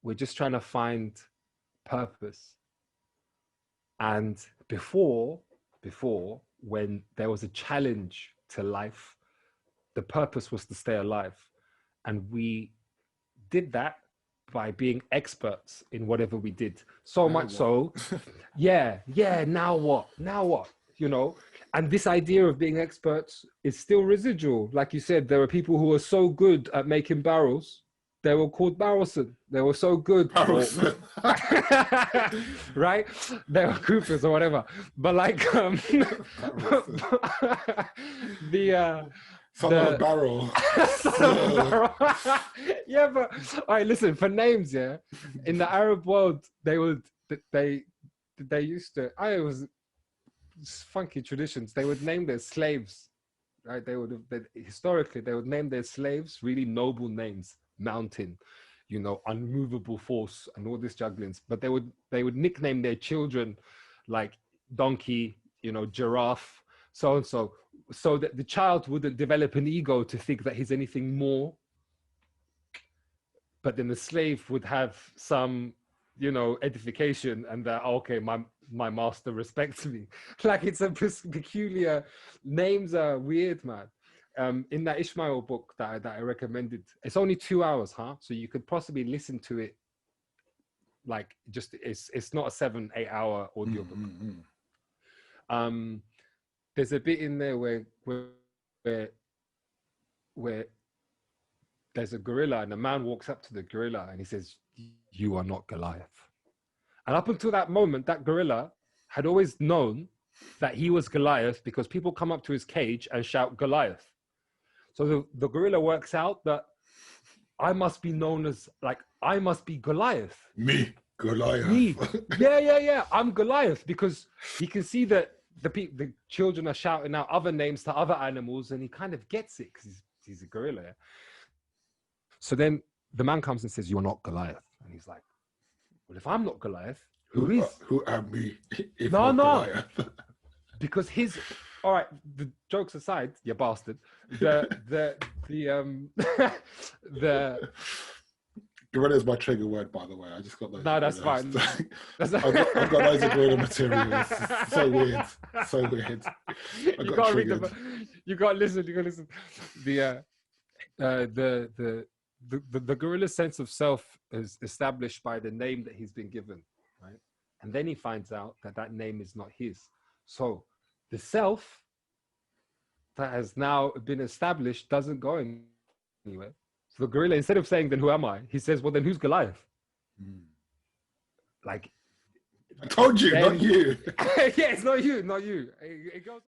we're just trying to find purpose. And before, when there was a challenge to life, the purpose was to stay alive. And we did that by being experts in whatever we did. So much so, yeah, now what? You know? And this idea of being experts is still residual. Like you said, there are people who are so good at making barrels, they were called Barrelson. They were so good. Right? They were Coopers or whatever. But like, Son of a barrel. Yeah, but all right, listen, for names, yeah, in the Arab world, they used to, it was funky traditions. They would name their slaves, right? Historically, they would name their slaves really noble names, Mountain, you know, Unmovable Force, and all this jugglings. But they would nickname their children like Donkey, you know, Giraffe, so and so that the child wouldn't develop an ego to think that he's anything more. But then the slave would have some, you know, edification, and that, okay, my master respects me. Like, it's a peculiar, names are weird, man. In that Ishmael book that I recommended, it's only 2 hours, huh? So you could possibly listen to it. Like, just it's not a 7-8 hour audio book. There's a bit in there where there's a gorilla, and a man walks up to the gorilla and he says, "You are not Goliath." And up until that moment, that gorilla had always known that he was Goliath because people come up to his cage and shout Goliath. So the gorilla works out that I must be known as, like, I must be Goliath. Me, Goliath. Me. Yeah. I'm Goliath, because he can see that the children are shouting out other names to other animals, and he kind of gets it because he's a gorilla. So then the man comes and says, "You're not Goliath." And he's like, "Well, if I'm not Goliath, who is? Who am me? No. Because all right, the jokes aside, you bastard. The Gorilla is my trigger word, by the way. I just got those. No, that's fine. I've got loads of gorilla materials. So weird. You got to read them. You got to listen. The gorilla's sense of self is established by the name that he's been given, right? And then he finds out that name is not his. So the self that has now been established doesn't go anywhere. So the gorilla, instead of saying, "Then who am I?" he says, "Well, then who's Goliath?" Like, I told you, not you. Yeah, it's not you. It goes.